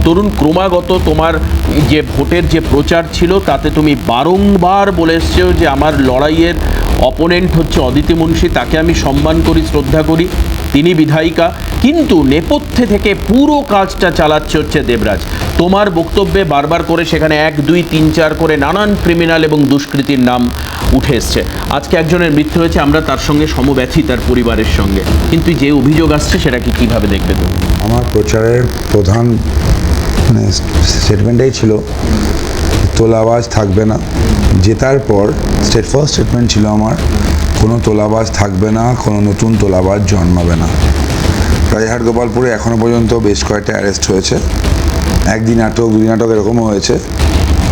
তরুণ, ক্রমাগত তোমার যে ভোটের যে প্রচার ছিল তাতে তুমি বারংবার বলে এসছো যে আমার লড়াইয়ের অপোনেন্ট হচ্ছে অদিতি মুন্সি, তাকে আমি সম্মান করি, শ্রদ্ধা করি, তিনি বিধায়িকা, কিন্তু নেপথ্যে থেকে পুরো কাজটা চালাচ্ছে হচ্ছে দেবরাজ। তোমার বক্তব্যে বারবার করে সেখানে 1, 2, 3, 4 করে নানান ক্রিমিনাল এবং দুষ্কৃতীর নাম উঠে এসছে। আজকে একজনের মৃত্যু হয়েছে, আমরা তার সঙ্গে সমব্যথী, তার পরিবারের সঙ্গে, কিন্তু যে অভিযোগ আসছে সেটাকে কিভাবে দেখবে তুমি? আমার প্রচারের প্রধান স্টেটমেন্টটাই ছিল তোলাবাজ থাকবে না। জেতার পর ফার্স্ট স্টেটমেন্ট ছিল আমার, কোনো তোলাবাজ থাকবে না, কোনো নতুন তোলাবাজ জন্মাবে না। রাজারহাট গোপালপুরে এখনও পর্যন্ত বেশ কয়েকটা অ্যারেস্ট হয়েছে, একদিন আটক, দুদিন আটক এরকমও হয়েছে।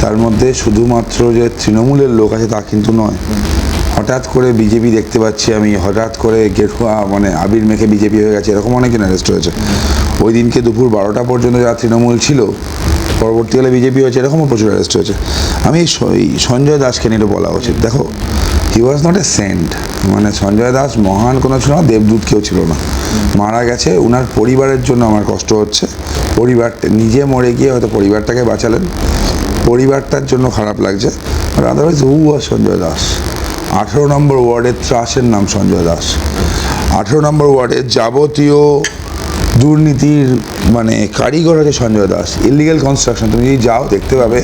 তার মধ্যে শুধুমাত্র যে তৃণমূলের লোক আছে তা কিন্তু নয়। হঠাৎ করে বিজেপি দেখতে পাচ্ছি আমি, হঠাৎ করে গেরুয়া আবির মেখে বিজেপি হয়ে গেছে, এরকম অনেকজন অ্যারেস্ট হয়েছে। ওই দিনকে দুপুর 12টা পর্যন্ত যারা তৃণমূল ছিল, পরবর্তীকালে বিজেপি হয়েছে, এরকমও প্রচুর অ্যারেস্ট হয়েছে। আমি সঞ্জয় দাসকে নিয়ে বলা উচিত, দেখো he was not a saint, Sanjay Das মহান কোনো ছিল না, দেবদূত কেউ ছিল না, মারা গেছে। ওনার পরিবারের জন্য আমার কষ্ট হচ্ছে। পরিবারটা নিজে মরে গিয়ে হয়তো পরিবারটাকে বাঁচালেন, পরিবারটার জন্য খারাপ লাগছে। আর আদারওয়াইজ হু ওয়াজ সঞ্জয় দাস? 18 নম্বর ওয়ার্ডের ত্রাসের নাম সঞ্জয় দাস। 18 নম্বর ওয়ার্ডের যাবতীয় দুর্নীতির কারিগর হচ্ছে সঞ্জয় দাস। ইলিগাল কনস্ট্রাকশন তুমি যদি যাও দেখতে পাবে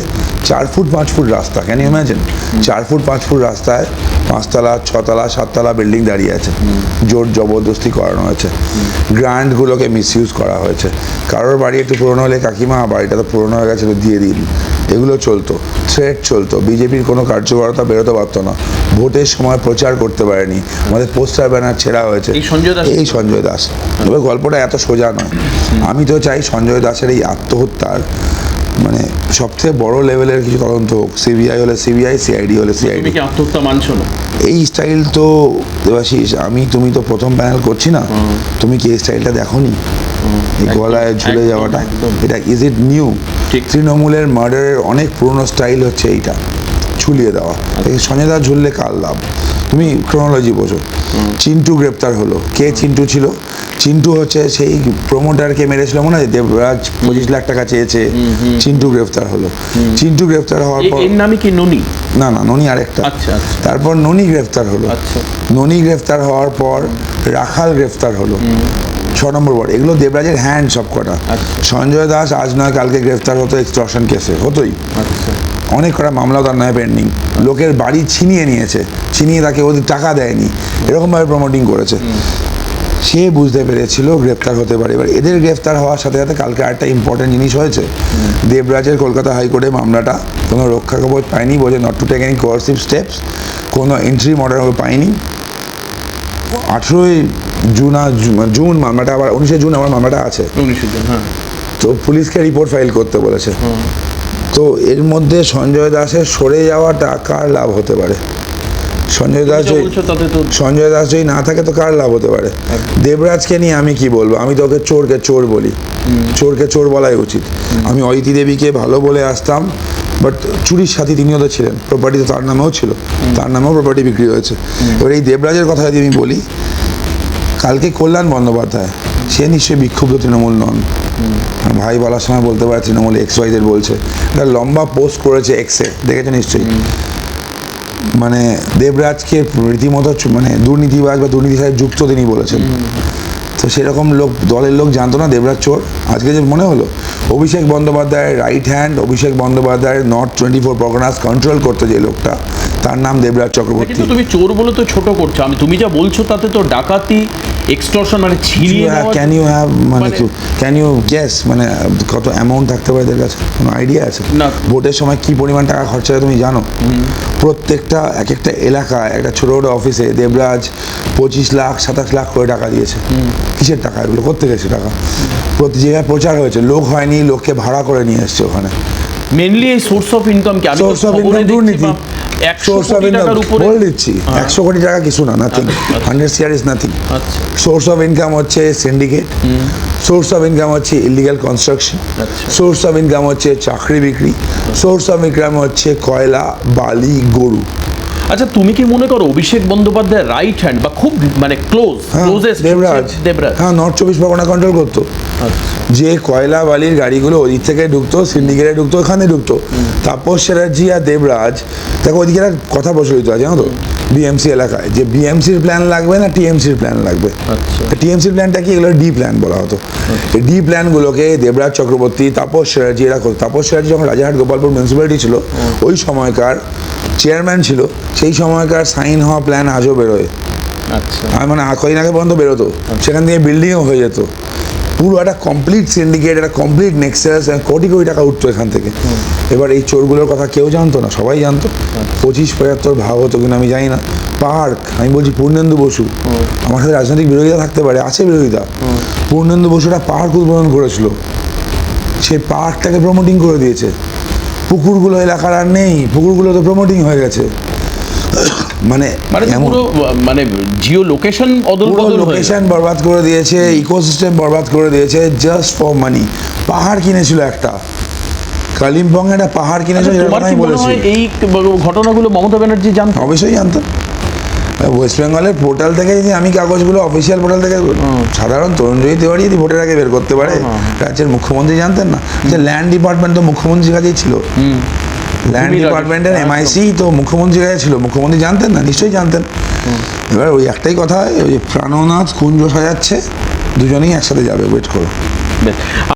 4 ফুট 5 ফুট রাস্তা, can you imagine? 4 foot 5 foot রাস্তায় 5 তলা 6 তলা 7 তলা বিল্ডিং দাঁড়িয়ে আছে, জোর জবরদস্তি করানো হয়েছে। গ্র্যান্টগুলোকে মিসইউজ করা হয়েছে। কারোর বাড়ি একটু পুরনো হলে কাকিমা বাড়িটা তো পুরনো হয়ে গেছিলো দিয়ে দিন, এগুলো চলতো। থ্রেট চলতো, বিজেপির কোনো কার্যকরতা বেরোতে পারতো না, ভোটের সময় প্রচার করতে পারেনি, আমাদের পোস্টার ব্যানার ছেঁড়া হয়েছে এই সঞ্জয় দাস। তবে গল্পটা এত সোজা নয়। আমি তো চাই সঞ্জয় দাসের এই আত্মহত্যার সবথেকে বড় লেভেলের কিছু তদন্ত হোক। সিবিআই হলে সিবিআই, সিআইডি হলে সিআইডি। তুমি কি আত্মহত্যা মানছো না? এই স্টাইল তো দেবাশিস, তুমি তো প্রথম প্যানেল করছি না, তুমি কি এই স্টাইলটা দেখোনি? এই গলায় ঝুলে যাওয়াটা, এটা ইজ ইট নিউ? তৃণমূলের মার্ডারের অনেক পুরনো স্টাইল হচ্ছে এইটা, ঝুলিয়ে দেওয়া। সঞ্জয় দাস ঝুললে কার লাভ? তুমি ক্রোনোলজি বোঝো। চিন্টু গ্রেপ্তার হলো, কে চিন্টু ছিল? চিন্টু হচ্ছে সেই প্রমোটারকে মেরেছিল, মনে হয় দেবরাজ 25 লাখ টাকা চেয়েছে, চিন্টু গ্রেফতার হলো। চিন্টু গ্রেফতার হওয়ার পর, এর নামই কি ননি? না ননি আরেকটা। আচ্ছা। তারপর ননি গ্রেফতার হলো। ননি গ্রেফতার হওয়ার পর রাখাল গ্রেফতার হলো। 6 নম্বর ওয়ার্ড, এগুলো দেবরাজের হ্যান্ড সব কটা। সঞ্জয় দাস আজ নয় কালকে গ্রেফতার হতো, এক্সটর্শন কেসে হতোই। অনেক কটা মামলাও তার নয় পেন্ডিং। লোকের বাড়ি ছিনিয়ে নিয়েছে, ছিনিয়ে তাকে ওদের টাকা দেয়নি, এরকমভাবে প্রমোটিং করেছে। সে বুঝতে পেরেছিল গ্রেপ্তার হতে পারে। এবার এদের গ্রেপ্তার হওয়ার সাথে সাথে কালকে একটা ইম্পর্টেন্ট জিনিস হয়েছে। দেবরাজের কলকাতা হাইকোর্টে মামলাটা কোনো রক্ষা কবচ পায়নি, বলে not to take any coercive steps, কোনো এন্ট্রি অর্ডার পায়নি। 18 জুন মামলাটা, আবার 19 জুন আমার মামলাটা আছে। তো পুলিশকে রিপোর্ট ফাইল করতে বলেছে। তো এর মধ্যে সঞ্জয় দাসের সরে যাওয়াটা কার লাভ হতে পারে? সঞ্জয় দাস যদি না থাকে তো কার লাভ হতে পারে? দেবরাজকে নিয়ে আমি কি বলবো? আমি তো ওকে চোরকে চোর বলি, চোরকে চোর বলাই উচিত। আমি অদিতি দেবীকে ভালো বলে আসতাম, বাট চুরির সাথী তিনিও তো ছিলেন, প্রপার্টি তো তার নামেও ছিল, তার নামেও প্রপার্টি বিক্রি হয়েছে। এবার এই দেবরাজের কথা যদি আমি বলি, কালকে কল্যাণ বন্দ্যোপাধ্যায়, সে নিশ্চয়ই বিক্ষুব্ধ তৃণমূল নন। ভাই বলার সময় বলতে পারে তৃণমূল XYZ বলছে, একটা লম্বা পোস্ট করেছে এক্সে, দেখেছে নিশ্চয়ই। দেবরাজকে রীতিমতো দুর্নীতিবাজ বা দুর্নীতির সাথে যুক্ত তিনি বলেছেন। তো সেরকম লোক, দলের লোক জানতো না দেবরাজ চোর? আজকে যে মনে হলো, অভিষেক বন্দ্যোপাধ্যায়ের রাইট হ্যান্ড, অভিষেক বন্দ্যোপাধ্যায়ের নর্থ 24 পরগনাস কন্ট্রোল করতে যে লোকটা, তার নাম দেবরাজ চক্রবর্তী। কিন্তু তুমি চোর বলে তো ছোট করছো। তুমি যা বলছো তাতে তো ডাকাতি, এক্সটর্শন, ছিনিয়ে নেওয়া। ক্যান ইউ গেস কত অ্যামাউন্ট থাকতে পারে এদের কাছে? কোনো আইডিয়া আছে? না। ভোটের সময় কি পরিমাণ টাকা খরচা হয় তুমি জানো? প্রত্যেকটা এক একটা এলাকায়, একটা ছোটো ছোটো অফিসে দেবরাজ 25 লাখ 27 লাখ করে টাকা দিয়েছে। কিসের টাকা এগুলো? করতে গেছে টাকা? প্রতি জায়গায় প্রচার হয়েছে, লোক হয়নি, লোককে ভাড়া করে নিয়ে এসছে ওখানে। মেনলি এই সোর্স অফ ইনকাম কি? সোর্স অফ ইনকাম দুর্নীতি। সোর্স অফ ইনকাম বলে দিচ্ছি, 100 কোটি টাকা কিছু না, nothing. 100 CR is nothing. Source of income হচ্ছে সিন্ডিকেট, সোর্স অফ ইনকাম হচ্ছে illegal construction, source of income হচ্ছে চাকরি বিক্রি, সোর্স অফ ইনকাম হচ্ছে কয়লা, বালি, গরু। আচ্ছা, তুমি কি মনে করো অভিষেক বন্দ্যোপাধ্যায় রাইট হ্যান্ড বা খুব ক্লোজেস্ট দেবরাজ? হ্যাঁ, নর্থ 24 পরগনা কন্ট্রোল করতো। আচ্ছা। যে কয়লা বালির গাড়িগুলো ওদিক থেকে ঢুকতো, সিন্ডিকেটে ঢুকতো, ওখানে ঢুকতো। তাপস চ্যাটার্জি আর দেবরাজ, দেখো ওইদিকে একটা কথা প্রচলিত আছে জানো তো বিএমসি এলাকায়, যে বিএমসির প্ল্যান লাগবে না টিএমসির প্ল্যান লাগবে। আচ্ছা। টিএমসির প্ল্যানটা কি, এগুলো ডি প্ল্যান বলা হতো। এই ডি প্ল্যানগুলোকে দেবরাজ চক্রবর্তী, তাপস চ্যাটার্জি এরা করতো। তাপস চ্যাটার্জি যখন রাজারহাট গোপালপুর মিউনিসিপ্যালিটি ছিল ওই সময়কার চেয়ারম্যান ছিল, সেই সময়কার সাইন হওয়া প্ল্যান আজও বেরোয়। আচ্ছা। আর মানে কদিন আগে পর্যন্ত বেরোতো, সেখান থেকে বিল্ডিংও হয়ে যেত। পুরো একটা কমপ্লিট সিন্ডিকেট, একটা কমপ্লিট নেক্সাস, কোটি কোটি টাকা উঠতো এখান থেকে। এবার এই চোরগুলোর কথা কেউ জানতো না, সবাই জানতো। 25-75 ভাগ হতো, কিন্তু আমি জানি না। পার্ক, আমি বলছি পূর্ণেন্দু বসু, আমার সাথে রাজনৈতিক বিরোধিতা থাকতে পারে, আছে বিরোধিতা, পূর্ণেন্দু বসুটা পার্ক উদ্বোধন করেছিল, সেই পার্কটাকে প্রমোটিং করে দিয়েছে। পুকুরগুলো এলাকার আর নেই, পুকুরগুলো তো প্রমোটিং হয়ে গেছে। মানে মানে তো পুরো মানে জিও লোকেশন অদল বদল হয়ে লোকেশন বরবাদ করে দিয়েছে, ইকোসিস্টেম বরবাদ করে দিয়েছে, জাস্ট ফর মানি। পাহাড় কিনেছিল একটা, কালিম্পং একটা পাহাড় কিনেছিল, যেটা তোমার কি আমি মনে বলেছি। হয় এই ঘটনাগুলো মমতা ব্যানার্জি জানতো? অবশ্যই জানতাম। ওয়েস্ট বেঙ্গলের পোর্টাল থেকে যদি আমি কাগজগুলো অফিসিয়াল পোর্টাল থেকে, সাধারণ তরুণজয়ী তিওয়ারি যদি ভোটের আগে বের করতে পারে, রাজ্যের মুখ্যমন্ত্রী জানতেন না? যে ল্যান্ড ডিপার্টমেন্ট তো মুখ্যমন্ত্রীর কাছেই ছিল, ল্যান্ড ডিপার্টমেন্টের এমআইসি তো মুখ্যমন্ত্রীর কাছে ছিল, মুখ্যমন্ত্রী জানতেন না? নিশ্চয়ই জানতেন। এবার ওই একটাই কথা, ওই প্রাণনাথ কুঞ্জ সাজাচ্ছে, দুজনেই একসাথে যাবে, ওয়েট করো। বেশ।